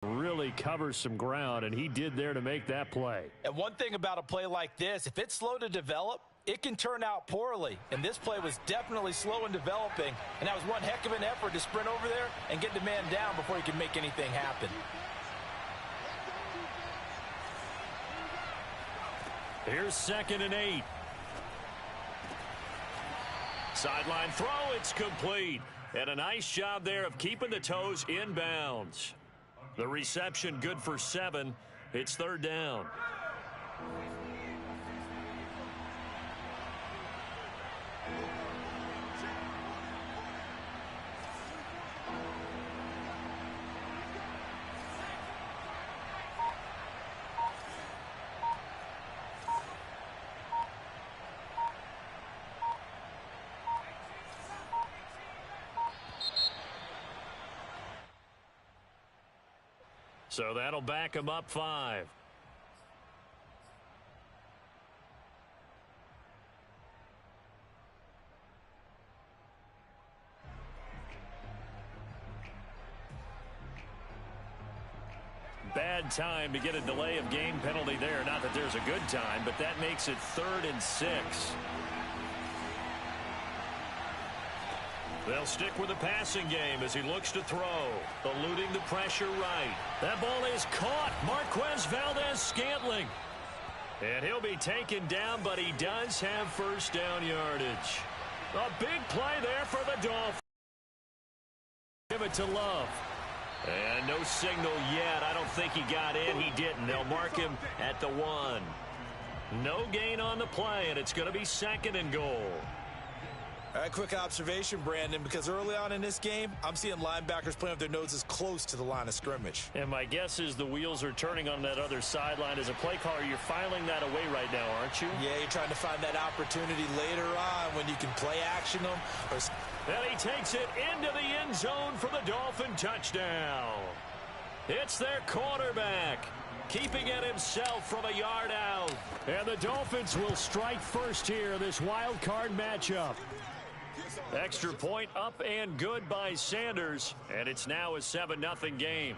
Really covers some ground, and he did there to make that play. And one thing about a play like this, if it's slow to develop, it can turn out poorly. And this play was definitely slow in developing, and that was one heck of an effort to sprint over there and get the man down before he could make anything happen. Here's 2nd and 8. Sideline throw, it's complete. And a nice job there of keeping the toes in bounds. The reception good for 7. It's 3rd down. So that'll back him up 5. Bad time to get a delay of game penalty there. Not that there's a good time, but that makes it 3rd and 6. They'll stick with the passing game as he looks to throw. Eluding the pressure right. That ball is caught. Marquez Valdez-Scantling. And he'll be taken down, but he does have 1st down yardage. A big play there for the Dolphins. Give it to Love. And no signal yet. I don't think he got in. He didn't. They'll mark him at the 1. No gain on the play, and it's going to be 2nd and goal. All right, quick observation, Brandon, because early on in this game, I'm seeing linebackers playing with their noses close to the line of scrimmage. And my guess is the wheels are turning on that other sideline. As a play caller, you're filing that away right now, aren't you? Yeah, you're trying to find that opportunity later on when you can play action them. And he takes it into the end zone for the Dolphin touchdown. It's their quarterback, keeping it himself from a yard out. And the Dolphins will strike first here in this wild card matchup. Extra point up and good by Sanders, and it's now a 7-0 game.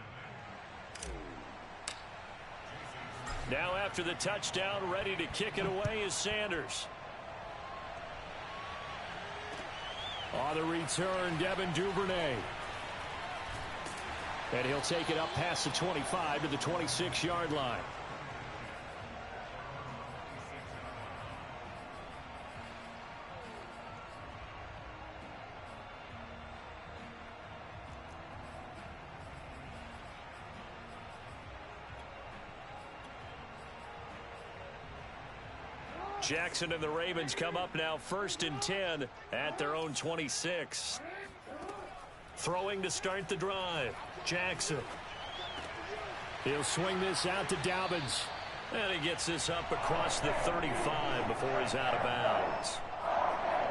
Now after the touchdown, ready to kick it away is Sanders. On the return, Devin Duvernay. And he'll take it up past the 25 to the 26-yard line. Jackson and the Ravens come up now 1st and 10 at their own 26. Throwing to start the drive. Jackson. He'll swing this out to Dobbins. And he gets this up across the 35 before he's out of bounds.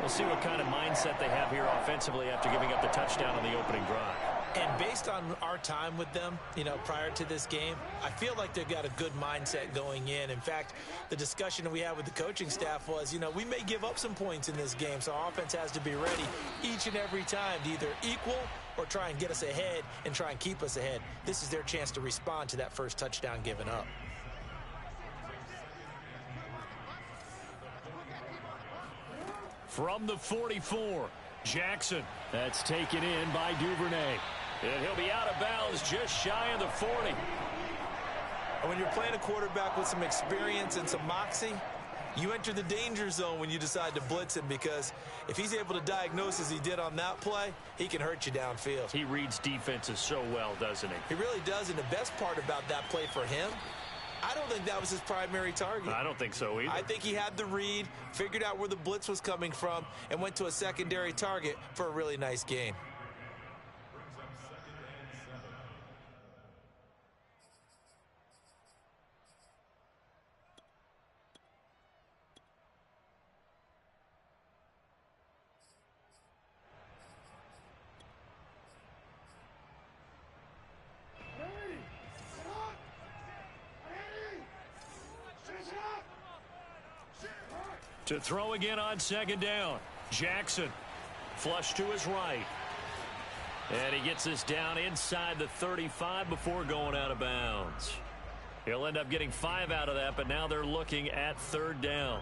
We'll see what kind of mindset they have here offensively after giving up the touchdown on the opening drive. And based on our time with them, prior to this game, I feel like they've got a good mindset going in. In fact, the discussion we had with the coaching staff was, we may give up some points in this game, so our offense has to be ready each and every time to either equal or try and get us ahead and try and keep us ahead. This is their chance to respond to that first touchdown given up. From the 44, Jackson. That's taken in by Duvernay. And he'll be out of bounds just shy of the 40. And when you're playing a quarterback with some experience and some moxie, you enter the danger zone when you decide to blitz him, because if he's able to diagnose as he did on that play, he can hurt you downfield. He reads defenses so well, doesn't he? He really does, and the best part about that play for him, I don't think that was his primary target. I don't think so either. I think he had the read, figured out where the blitz was coming from, and went to a secondary target for a really nice gain. To throw again on 2nd down. Jackson. Flush to his right. And he gets this down inside the 35 before going out of bounds. He'll end up getting 5 out of that, but now they're looking at 3rd down.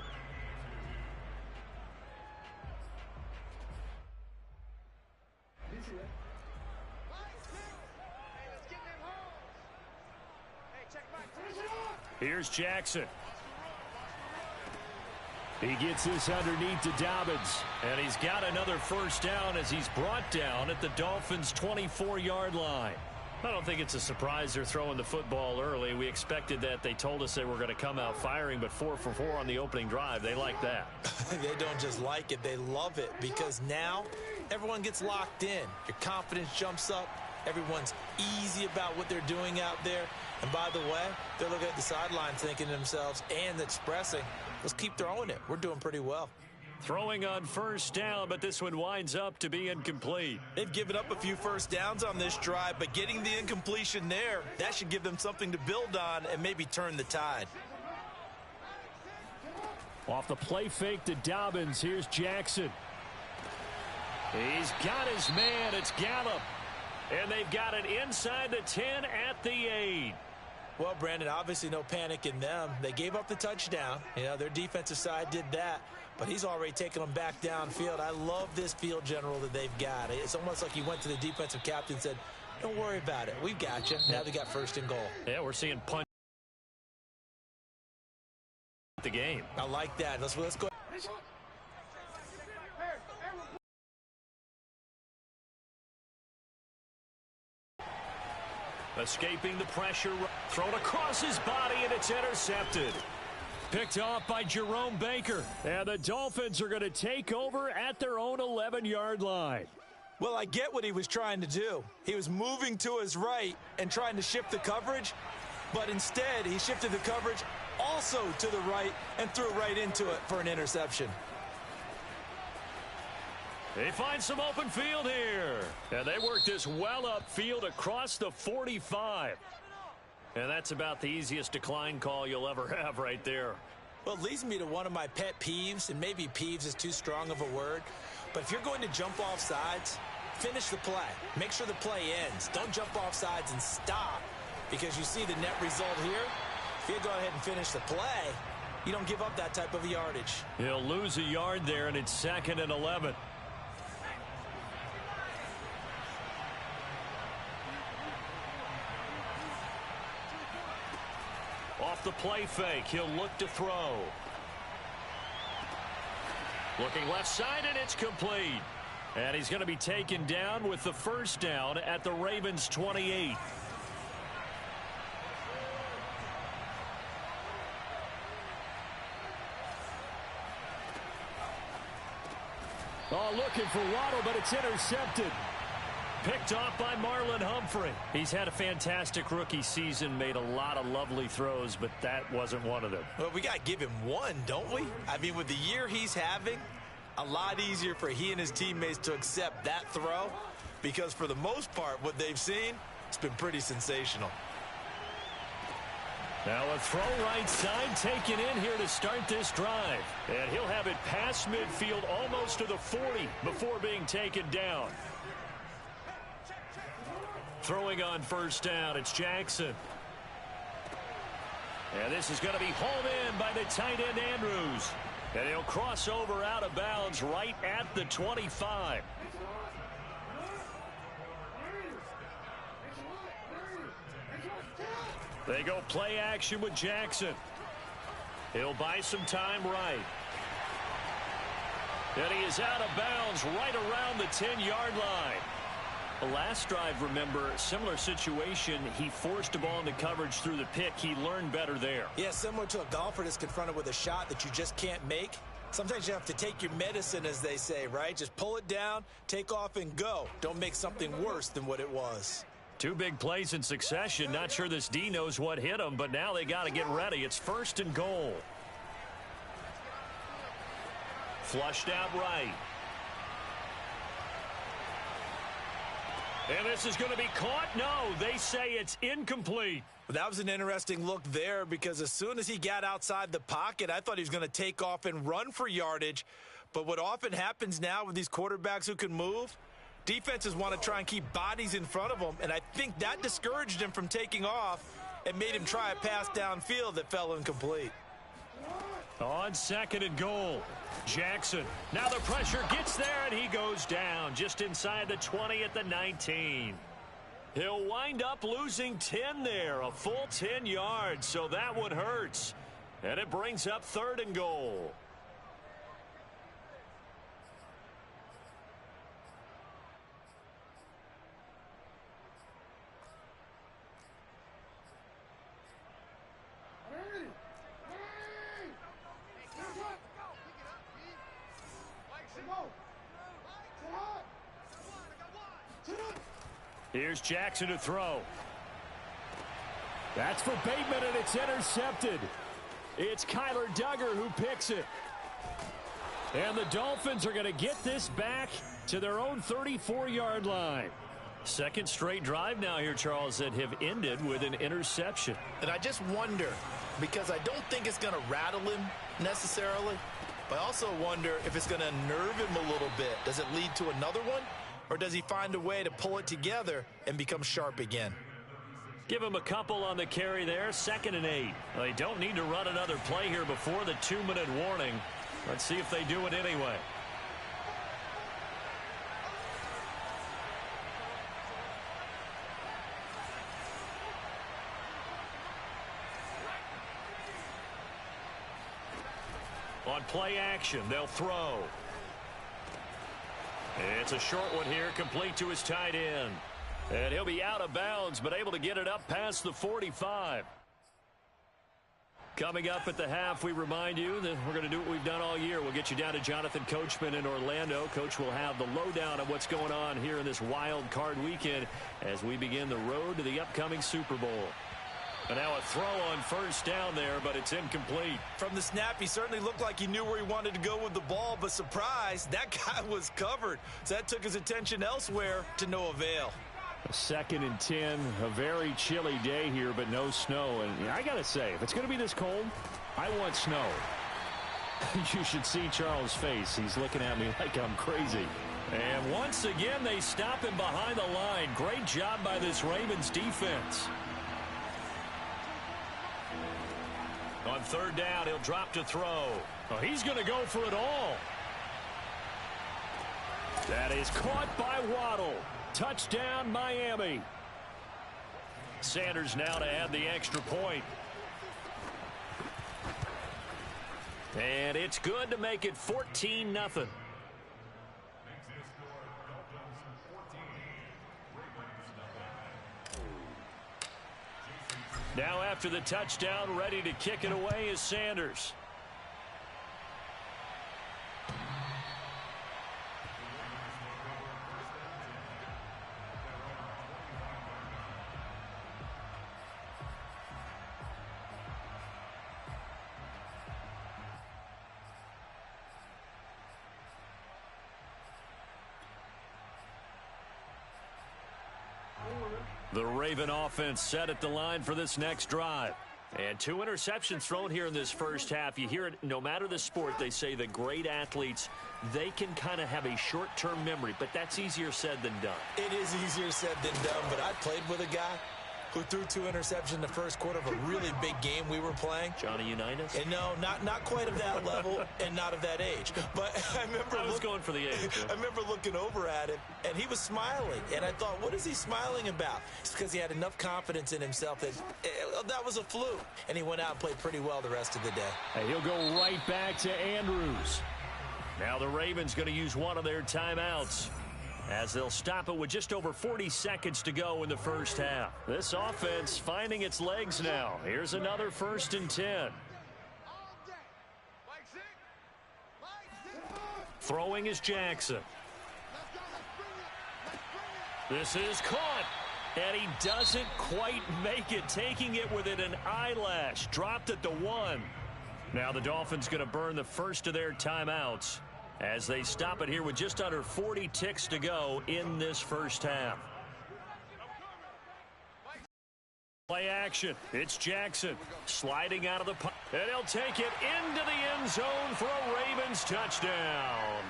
Here's Jackson. He gets this underneath to Dobbins. And he's got another 1st down as he's brought down at the Dolphins' 24-yard line. I don't think it's a surprise they're throwing the football early. We expected that. They told us they were going to come out firing, but 4 for 4 on the opening drive. They like that. They don't just like it. They love it because now everyone gets locked in. Your confidence jumps up. Everyone's easy about what they're doing out there. And by the way, they're looking at the sidelines thinking to themselves and expressing, let's keep throwing it. We're doing pretty well. Throwing on 1st down, but this one winds up to be incomplete. They've given up a few 1st downs on this drive, but getting the incompletion there, that should give them something to build on and maybe turn the tide. Off the play fake to Dobbins, here's Jackson. He's got his man, it's Gallup. And they've got it inside the 10 at the 8. Well, Brandon, obviously no panic in them. They gave up the touchdown. You know, their defensive side did that, but he's already taken them back downfield. I love this field general that they've got. It's almost like he went to the defensive captain and said, don't worry about it. We've got you. Now they got 1st and goal. Yeah, we're seeing punch the game. I like that. Let's go. Escaping the pressure, thrown across his body, and it's intercepted. Picked off by Jerome Baker. And the Dolphins are going to take over at their own 11-yard line. Well, I get what he was trying to do. He was moving to his right and trying to shift the coverage, but instead he shifted the coverage also to the right and threw right into it for an interception. They find some open field here. And they work this well upfield across the 45. And that's about the easiest decline call you'll ever have right there. Well, it leads me to one of my pet peeves, and maybe peeves is too strong of a word, but if you're going to jump off sides, finish the play. Make sure the play ends. Don't jump off sides and stop, because you see the net result here. If you go ahead and finish the play, you don't give up that type of yardage. He'll lose a yard there, and it's 2nd and 11. Off the play fake, he'll look to throw. Looking left side, and it's complete. And he's going to be taken down with the 1st down at the Ravens' 28. Oh, looking for Waddle, but it's intercepted. Picked off by Marlon Humphrey. He's had a fantastic rookie season, made a lot of lovely throws, but that wasn't one of them. Well, we got to give him one, don't we? I mean, with the year he's having, a lot easier for he and his teammates to accept that throw, because for the most part, what they've seen, it's been pretty sensational. Now a throw right side taken in here to start this drive. And he'll have it past midfield almost to the 40 before being taken down. Throwing on 1st down, it's Jackson. And this is going to be hauled in by the tight end Andrews. And he'll cross over out of bounds right at the 25. They go play action with Jackson. He'll buy some time right. And he is out of bounds right around the 10-yard line. The last drive, remember, similar situation. He forced a ball into coverage through the pick. He learned better there. Yeah, similar to a golfer that's confronted with a shot that you just can't make. Sometimes you have to take your medicine, as they say, right? Just pull it down, take off, and go. Don't make something worse than what it was. 2 big plays in succession. Not sure this D knows what hit him, but now they got to get ready. It's 1st and goal. Flushed out right. And this is going to be caught. No, they say it's incomplete. Well, that was an interesting look there, because as soon as he got outside the pocket, I thought he was going to take off and run for yardage. But what often happens now with these quarterbacks who can move, Defenses want to try and keep bodies in front of them, and I think that discouraged him from taking off and made him try a pass downfield that fell incomplete. On 2nd and goal, Jackson. Now the pressure gets there, and he goes down just inside the 20 at the 19. He'll wind up losing 10 there, a full 10 yards, so that one hurts. And it brings up 3rd and goal. Here's Jackson to throw. That's for Bateman, and it's intercepted. It's Kyler Duggar who picks it. And the Dolphins are going to get this back to their own 34-yard line. Second straight drive now here, Charles, that have ended with an interception. And I just wonder, because I don't think it's going to rattle him necessarily, but I also wonder if it's going to nerve him a little bit. Does it lead to another one? Or does he find a way to pull it together and become sharp again? Give him a couple on the carry there. 2nd and 8. They don't need to run another play here before the 2-minute warning. Let's see if they do it anyway. On play action, they'll throw. It's a short one here, complete to his tight end. And he'll be out of bounds, but able to get it up past the 45. Coming up at the half, we remind you that we're going to do what we've done all year. We'll get you down to Jonathan Coachman in Orlando. Coach will have the lowdown of what's going on here in this wild card weekend as we begin the road to the upcoming Super Bowl. And now a throw on 1st down there, but it's incomplete. From the snap, he certainly looked like he knew where he wanted to go with the ball, but surprise, that guy was covered. So that took his attention elsewhere to no avail. 2nd and 10, a very chilly day here, but no snow. And I got to say, if it's going to be this cold, I want snow. You should see Charles' face. He's looking at me like I'm crazy. And once again, they stop him behind the line. Great job by this Ravens defense. On 3rd down, he'll drop to throw. Oh, he's going to go for it all. That is caught by Waddle. Touchdown, Miami. Sanders now to add the extra point. And it's good to make it 14-0. Now after the touchdown, ready to kick it away is Sanders. The Raven offense set at the line for this next drive. And 2 interceptions thrown here in this first half. You hear it no matter the sport. They say the great athletes, they can kind of have a short-term memory, but that's easier said than done. It is easier said than done, but I played with a guy who threw 2 interceptions in the first quarter of a really big game we were playing. Johnny Unitas? And no, not quite of that level and not of that age. But I was going for the age. I remember looking over at him, and he was smiling. And I thought, what is he smiling about? It's because he had enough confidence in himself that that was a fluke. And he went out and played pretty well the rest of the day. Hey, he'll go right back to Andrews. Now the Ravens going to use one of their timeouts, as they'll stop it with just over 40 seconds to go in the first half. This offense finding its legs now. Here's another 1st and 10. Throwing is Jackson. This is caught, and he doesn't quite make it, taking it within an eyelash. Dropped at the 1. Now the Dolphins going to burn the first of their timeouts as they stop it here with just under 40 ticks to go in this first half. Play action. It's Jackson sliding out of the pocket, and he'll take it into the end zone for a Ravens touchdown.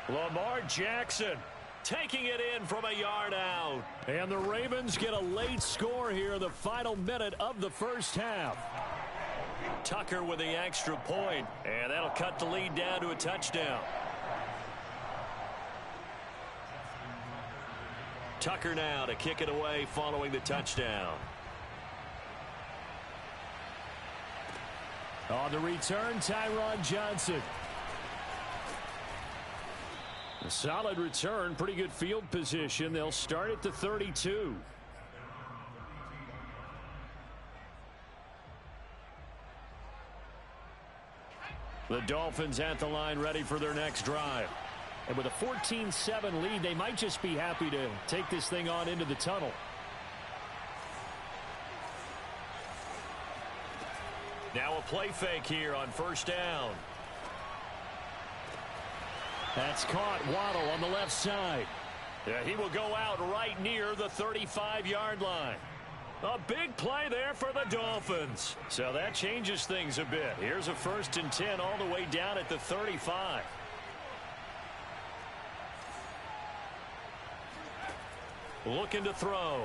Lamar Jackson taking it in from a yard out. And the Ravens get a late score here, the final minute of the first half. Tucker with the extra point, and that'll cut the lead down to a touchdown. Tucker now to kick it away following the touchdown. On the return, Tyron Johnson. A solid return, pretty good field position. They'll start at the 32. The Dolphins at the line ready for their next drive. And with a 14-7 lead, they might just be happy to take this thing on into the tunnel. Now a play fake here on first down. That's caught. Waddle on the left side. Yeah, he will go out right near the 35-yard line. A big play there for the Dolphins. So that changes things a bit. Here's a 1st and 10 all the way down at the 35. Looking to throw.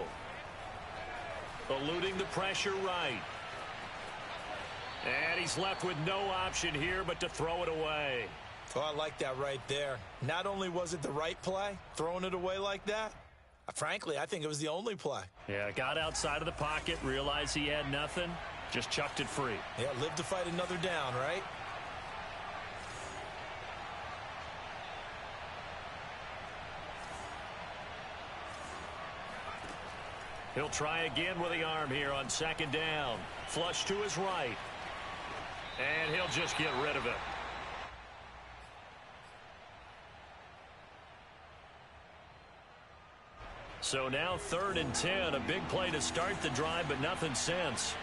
Eluding the pressure right. And he's left with no option here but to throw it away. Oh, I like that right there. Not only was it the right play, throwing it away like that, frankly, I think it was the only play. Yeah, got outside of the pocket, realized he had nothing, just chucked it free. Yeah, live to fight another down, right? He'll try again with the arm here on 2nd down. Flush to his right. And he'll just get rid of it. So now 3rd and 10. A big play to start the drive, but nothing since.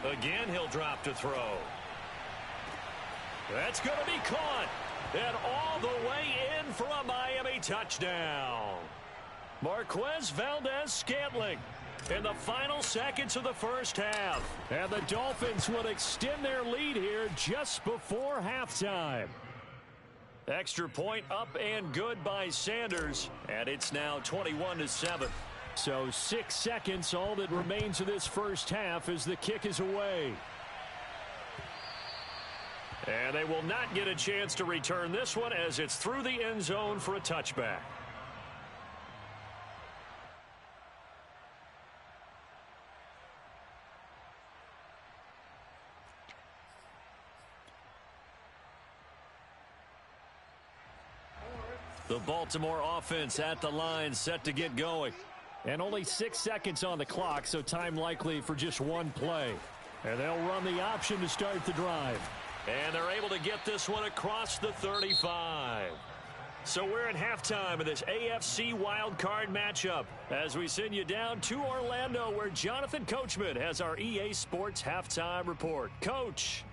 Again, he'll drop to throw. That's going to be caught. And all the way in for a Miami touchdown. Marquez Valdez-Scantling in the final seconds of the first half. And the Dolphins will extend their lead here just before halftime. Extra point up and good by Sanders. And it's now 21-7. So 6 seconds, all that remains of this first half as the kick is away. And they will not get a chance to return this one as it's through the end zone for a touchback. The Baltimore offense at the line, set to get going. And only 6 seconds on the clock, so time likely for just one play. And they'll run the option to start the drive. And they're able to get this one across the 35. So we're at halftime of this AFC wildcard matchup as we send you down to Orlando where Jonathan Coachman has our EA Sports halftime report. Coach.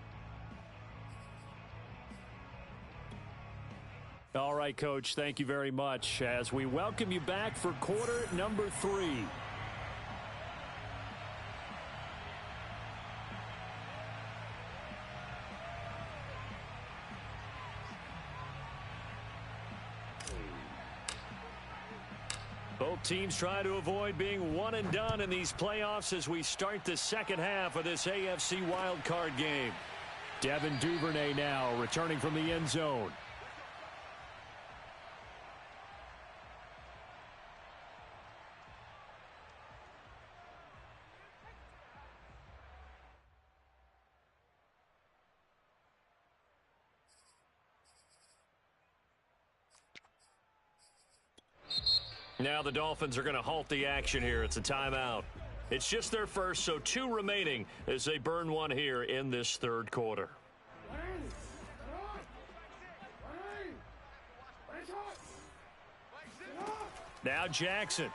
All right, Coach, thank you very much as we welcome you back for quarter number 3. Both teams try to avoid being one and done in these playoffs as we start the second half of this AFC wildcard game. Devin Duvernay now returning from the end zone. Now the Dolphins are going to halt the action here. It's a timeout. It's just their first, so 2 remaining as they burn one here in this third quarter. Now Jackson.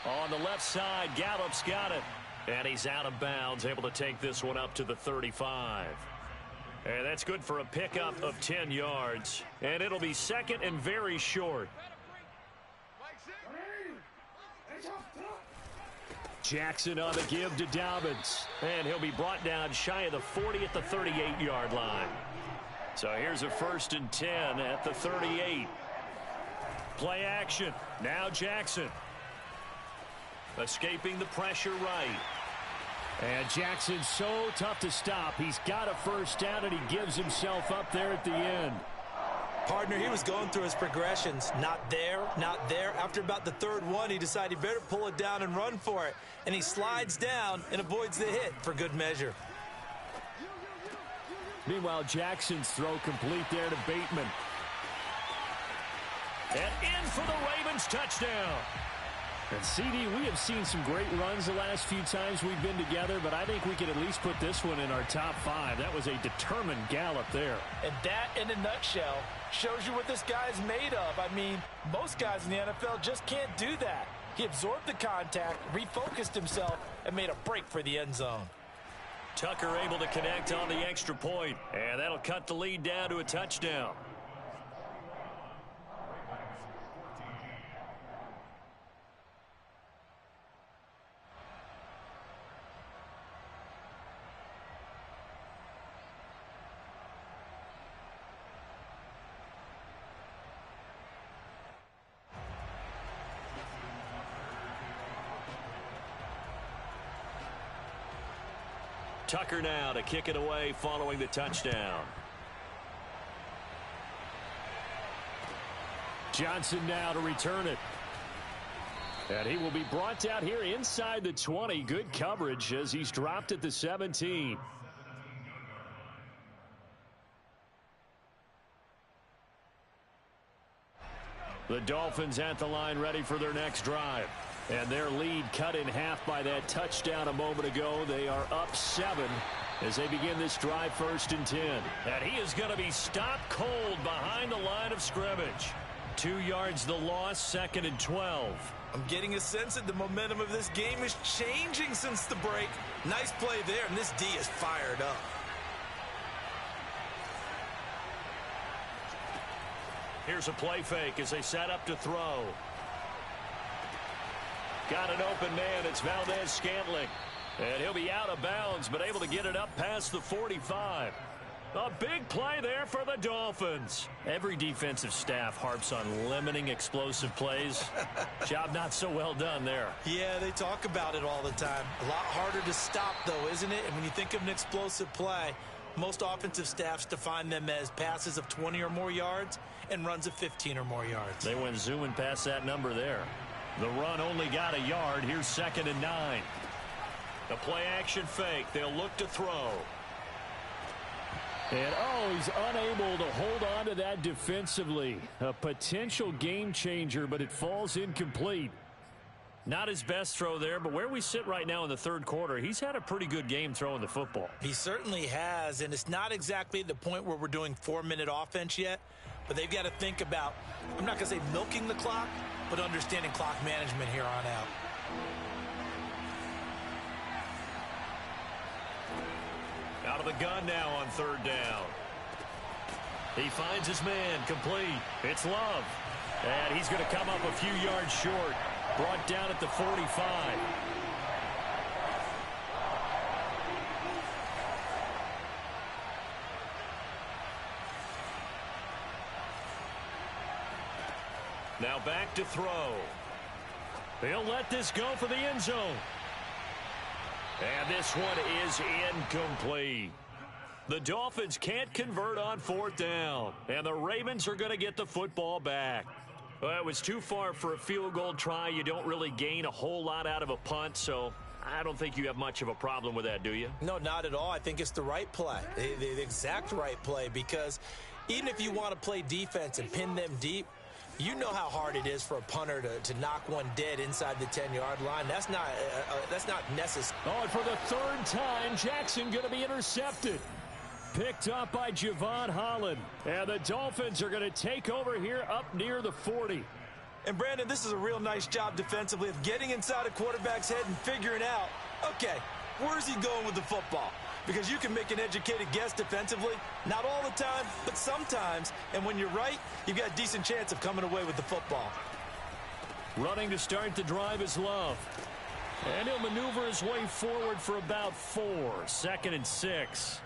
On the left side, Gallup's got it. And he's out of bounds, able to take this one up to the 35. And that's good for a pickup of 10 yards. And it'll be second and very short. Jackson on the give to Dobbins. And he'll be brought down shy of the 40 at the 38-yard line. So here's a 1st and 10 at the 38. Play action. Now Jackson. Escaping the pressure right. And Jackson's so tough to stop. He's got a 1st down, and he gives himself up there at the end. Partner, he was going through his progressions. Not there, not there. After about the 3rd one, he decided he better pull it down and run for it. And he slides down and avoids the hit for good measure. Meanwhile, Jackson's throw complete there to Bateman. And in for the Ravens touchdown. And CD, we have seen some great runs the last few times we've been together, but I think we could at least put this one in our top 5. That was a determined gallop there. And that, in a nutshell, shows you what this guy's made of. I mean, most guys in the NFL just can't do that. He absorbed the contact, refocused himself, and made a break for the end zone. Tucker able to connect on the extra point, and that'll cut the lead down to a touchdown. Tucker now to kick it away following the touchdown. Johnson now to return it. And he will be brought down here inside the 20. Good coverage as he's dropped at the 17. The Dolphins at the line ready for their next drive. And their lead cut in half by that touchdown a moment ago. They are up 7 as they begin this drive 1st and 10. And he is going to be stopped cold behind the line of scrimmage. 2 yards the loss, 2nd and 12. I'm getting a sense that the momentum of this game is changing since the break. Nice play there, and this D is fired up. Here's a play fake as they set up to throw. Got an open man. It's Valdez-Scantling. And he'll be out of bounds, but able to get it up past the 45. A big play there for the Dolphins. Every defensive staff harps on limiting explosive plays. Job not so well done there. Yeah, they talk about it all the time. A lot harder to stop, though, isn't it? And when you think of an explosive play, most offensive staffs define them as passes of 20 or more yards and runs of 15 or more yards. They went zooming past that number there. The run only got a yard. Here's 2nd and 9. The play action fake. They'll look to throw. And, he's unable to hold on to that defensively. A potential game changer, but it falls incomplete. Not his best throw there, but where we sit right now in the 3rd quarter, he's had a pretty good game throwing the football. He certainly has, and it's not exactly at the point where we're doing 4-minute offense yet, but they've got to think about, I'm not going to say milking the clock, but understanding clock management here on out. Out of the gun now on 3rd down. He finds his man complete. It's Love. And he's going to come up a few yards short. Brought down at the 45. Now back to throw. He'll let this go for the end zone. And this one is incomplete. The Dolphins can't convert on 4th down. And the Ravens are going to get the football back. Well, it was too far for a field goal try. You don't really gain a whole lot out of a punt, so I don't think you have much of a problem with that, do you? No, not at all. I think it's the right play, the exact right play, because even if you want to play defense and pin them deep, you know how hard it is for a punter to knock one dead inside the 10-yard line. That's not necessary. Oh, and for the 3rd time, Jackson going to be intercepted. Picked up by Javon Holland. And the Dolphins are going to take over here up near the 40. And, Brandon, this is a real nice job defensively of getting inside a quarterback's head and figuring out, okay, where's he going with the football? Because you can make an educated guess defensively, not all the time, but sometimes. And when you're right, you've got a decent chance of coming away with the football. Running to start the drive is Love. And he'll maneuver his way forward for about 4. 2nd and 6.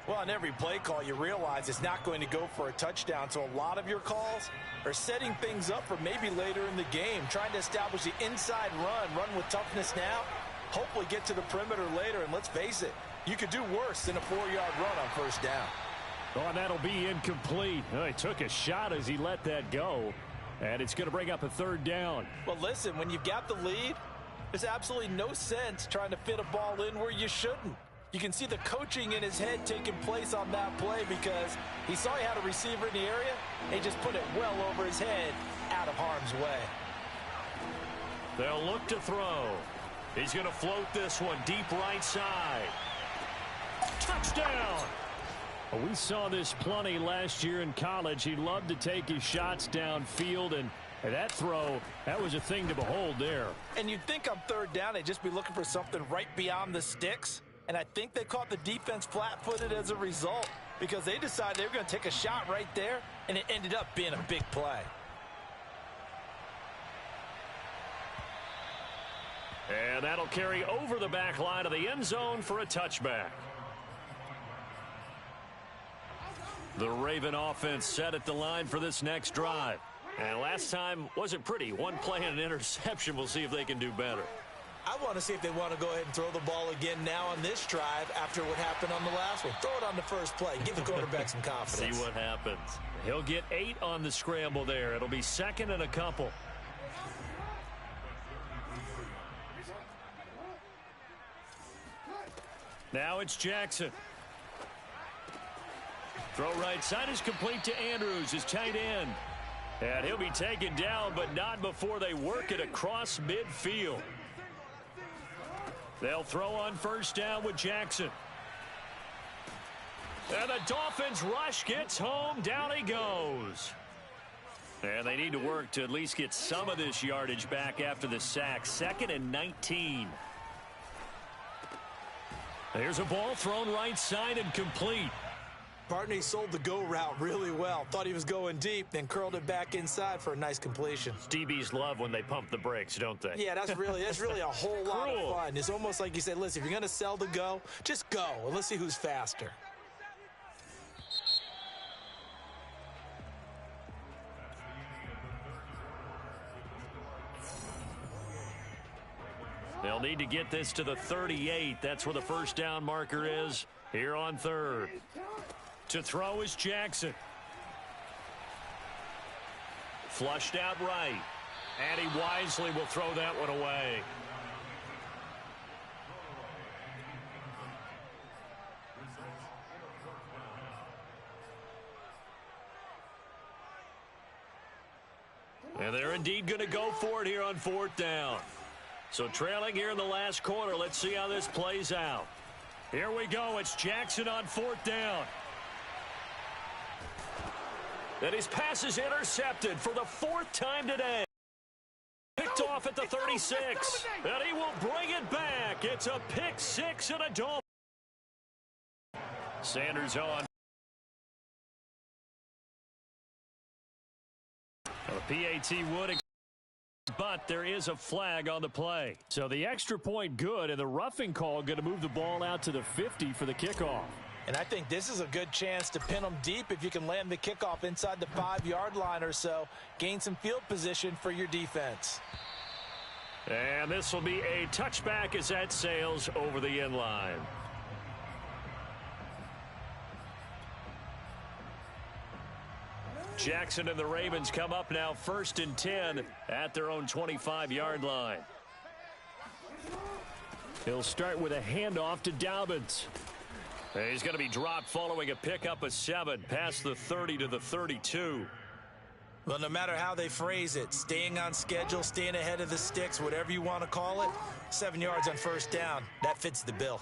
Well, on every play call, you realize it's not going to go for a touchdown. So a lot of your calls are setting things up for maybe later in the game, trying to establish the inside run with toughness now, hopefully get to the perimeter later. And let's face it, you could do worse than a 4-yard run on 1st down. Oh, and that'll be incomplete. Oh, he took a shot as he let that go, and it's going to bring up a 3rd down. Well, listen, when you've got the lead, there's absolutely no sense trying to fit a ball in where you shouldn't. You can see the coaching in his head taking place on that play because he saw he had a receiver in the area, and he just put it well over his head out of harm's way. They'll look to throw. He's going to float this one deep right side. Touchdown! Well, we saw this plenty last year in college. He loved to take his shots downfield, and that throw, that was a thing to behold there. And you'd think on 3rd down they'd just be looking for something right beyond the sticks. And I think they caught the defense flat-footed as a result because they decided they were going to take a shot right there, and it ended up being a big play. And that'll carry over the back line of the end zone for a touchback. The Raven offense set at the line for this next drive. And last time wasn't pretty. 1 play and an interception. We'll see if they can do better. I want to see if they want to go ahead and throw the ball again now on this drive after what happened on the last one. Throw it on the first play. Give the quarterback some confidence. See what happens. He'll get 8 on the scramble there. It'll be 2nd and a couple. Now it's Jackson. Throw right side is complete to Andrews, his tight end. And he'll be taken down, but not before they work it across midfield. They'll throw on 1st down with Jackson. And the Dolphins rush gets home. Down he goes. And they need to work to at least get some of this yardage back after the sack. 2nd and 19. There's a ball thrown right side and complete. Partney sold the go route really well. Thought he was going deep, then curled it back inside for a nice completion. DBs love when they pump the brakes, don't they? Yeah, that's really a whole lot of fun. It's almost like you said, listen, if you're going to sell the go, just go. And let's see who's faster. They'll need to get this to the 38. That's where the 1st down marker is here on 3rd. To throw is Jackson. Flushed out right. And he wisely will throw that one away. And they're indeed going to go for it here on 4th down. So trailing here in the last quarter, let's see how this plays out. Here we go. It's Jackson on 4th down. And his pass is intercepted for the 4th time today. Picked off at the 36. And he will bring it back. It's a pick 6 and a Dolphin. Sanders on. Well, the PAT would, but there is a flag on the play. So the extra point good, and the roughing call going to move the ball out to the 50 for the kickoff. And I think this is a good chance to pin them deep if you can land the kickoff inside the 5-yard line or so. Gain some field position for your defense. And this will be a touchback as that sails over the end line. Jackson and the Ravens come up now 1st and 10 at their own 25-yard line. He'll start with a handoff to Dobbins. He's going to be dropped following a pickup of 7 past the 30 to the 32. Well, no matter how they phrase it, staying on schedule, staying ahead of the sticks, whatever you want to call it, 7 yards on 1st down, that fits the bill.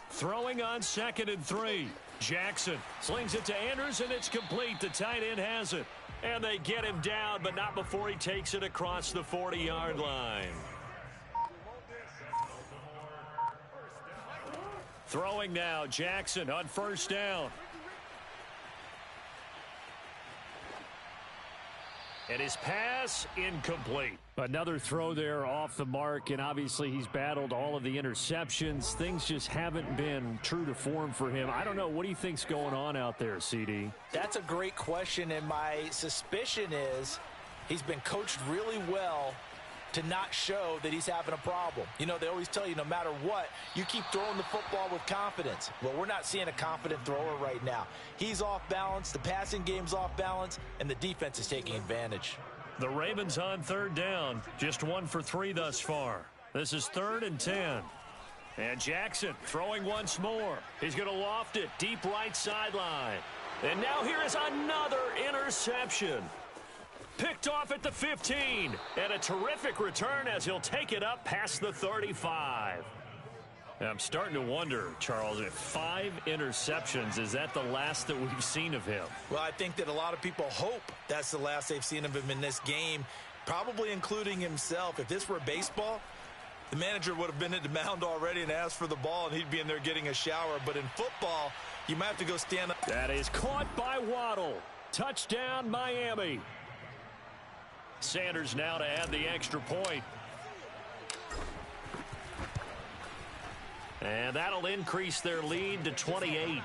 Throwing on 2nd and 3. Jackson slings it to Andrews, and it's complete. The tight end has it. And they get him down, but not before he takes it across the 40-yard line. Throwing now, Jackson on 1st down. And his pass incomplete. Another throw there off the mark, and obviously he's battled all of the interceptions. Things just haven't been true to form for him. I don't know. What do you think's going on out there, CD? That's a great question, and my suspicion is he's been coached really well to not show that he's having a problem. You know, they always tell you no matter what, you keep throwing the football with confidence. Well, we're not seeing a confident thrower right now. He's off balance, the passing game's off balance, and the defense is taking advantage. The Ravens on third down, just 1 for 3 thus far. This is 3rd and 10. And Jackson throwing once more. He's going to loft it deep right sideline. And now here is another interception. Picked off at the 15, and a terrific return as he'll take it up past the 35. I'm starting to wonder, Charles, if 5 interceptions, is that the last that we've seen of him? Well, I think that a lot of people hope that's the last they've seen of him in this game, probably including himself. If this were baseball, the manager would have been at the mound already and asked for the ball, and he'd be in there getting a shower. But in football, you might have to go stand up. That is caught by Waddle. Touchdown, Miami. Sanders now to add the extra point. And that'll increase their lead to 28.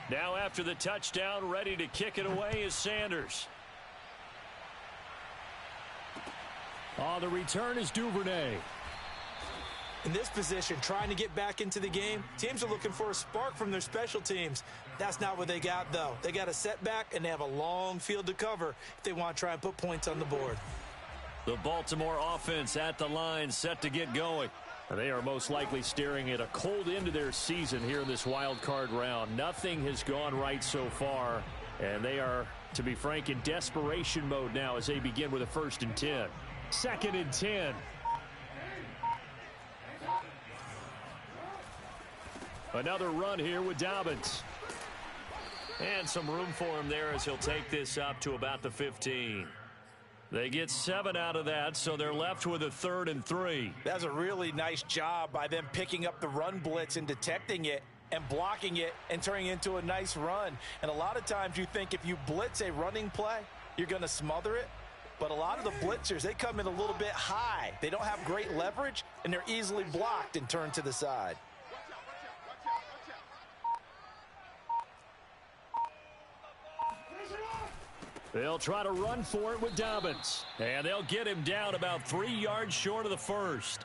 Now after the touchdown, ready to kick it away is Sanders. On the return is Duvernay. In this position, trying to get back into the game, teams are looking for a spark from their special teams. That's not what they got, though. They got a setback, and they have a long field to cover if they want to try and put points on the board. The Baltimore offense at the line, set to get going. They are most likely staring at a cold end to their season here in this wild card round. Nothing has gone right so far, and they are, to be frank, in desperation mode now as they begin with a 1st and 10. 2nd and 10. Another run here with Dobbins. And some room for him there as he'll take this up to about the 15. They get 7 out of that, so they're left with a 3rd and 3. That's a really nice job by them picking up the run blitz and detecting it and blocking it and turning it into a nice run. And a lot of times you think if you blitz a running play, you're going to smother it. But a lot of the blitzers, they come in a little bit high. They don't have great leverage, and they're easily blocked and turned to the side. They'll try to run for it with Dobbins. And they'll get him down about 3 yards short of the 1st.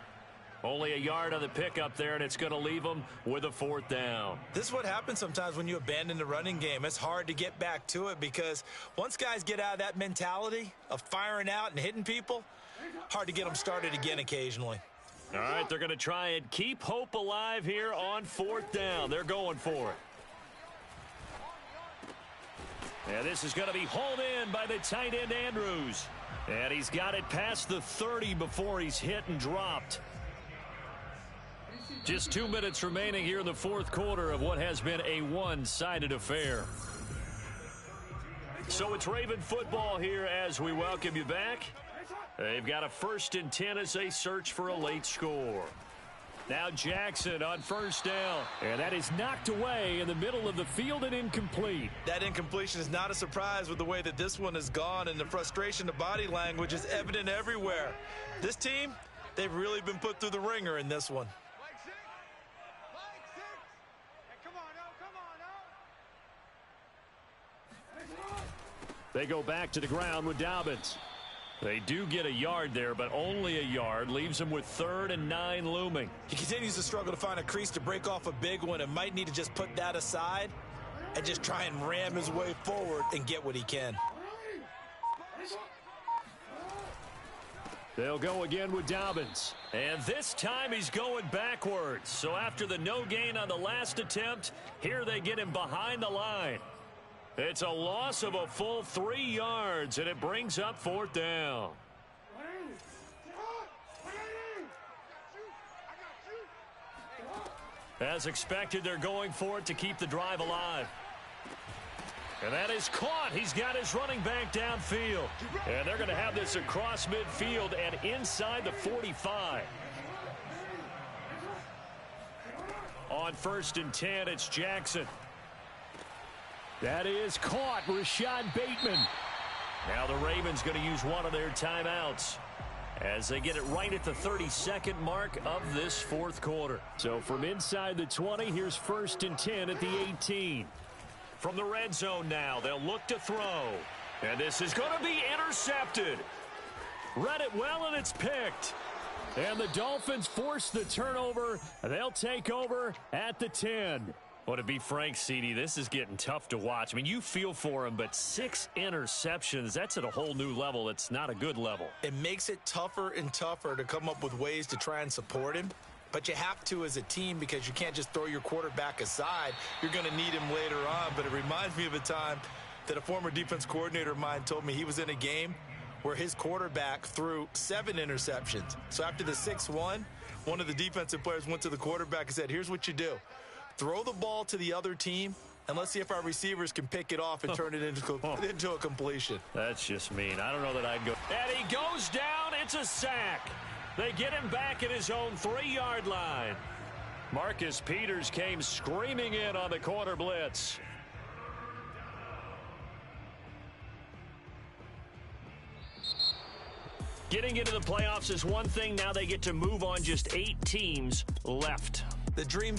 Only a yard on the pickup there, and it's going to leave them with a 4th down. This is what happens sometimes when you abandon the running game. It's hard to get back to it because once guys get out of that mentality of firing out and hitting people, hard to get them started again occasionally. All right, they're going to try and keep hope alive here on 4th down. They're going for it. And this is going to be hauled in by the tight end Andrews. And he's got it past the 30 before he's hit and dropped. Just 2 minutes remaining here in the 4th quarter of what has been a one-sided affair. So it's Raven football here as we welcome you back. They've got a 1st and 10 as they search for a late score. Now Jackson on 1st down. And that is knocked away in the middle of the field and incomplete. That incompletion is not a surprise with the way that this one has gone, and the frustration, the body language is evident everywhere. This team, they've really been put through the ringer in this one. They go back to the ground with Dobbins. They do get a yard there, but only a yard. Leaves him with 3rd and 9 looming. He continues to struggle to find a crease to break off a big one and might need to just put that aside and just try and ram his way forward and get what he can. They'll go again with Dobbins. And this time he's going backwards. So after the no gain on the last attempt, here they get him behind the line. It's a loss of a full 3 yards, and it brings up 4th down. As expected, they're going for it to keep the drive alive. And that is caught. He's got his running back downfield. And they're going to have this across midfield and inside the 45. On 1st and 10, it's Jackson. That is caught. Rashad Bateman. Now the Ravens going to use one of their timeouts as they get it right at the 32nd mark of this fourth quarter. So from inside the 20, here's 1st and 10 at the 18. From the red zone now, they'll look to throw. And this is going to be intercepted. Read it well, and it's picked. And the Dolphins force the turnover. They'll take over at the 10. Well, to be frank, CD, this is getting tough to watch. I mean, you feel for him, but 6 interceptions, that's at a whole new level. It's not a good level. It makes it tougher and tougher to come up with ways to try and support him. But you have to as a team because you can't just throw your quarterback aside. You're going to need him later on. But it reminds me of a time that a former defense coordinator of mine told me he was in a game where his quarterback threw 7 interceptions. So after the 6-1, one of the defensive players went to the quarterback and said, here's what you do. Throw the ball to the other team, and let's see if our receivers can pick it off and turn it into a completion. That's just mean. I don't know that I'd go. And he goes down. It's a sack. They get him back at his own 3-yard line. Marcus Peters came screaming in on the corner blitz. Getting into the playoffs is one thing. Now they get to move on just 8 teams left. The dream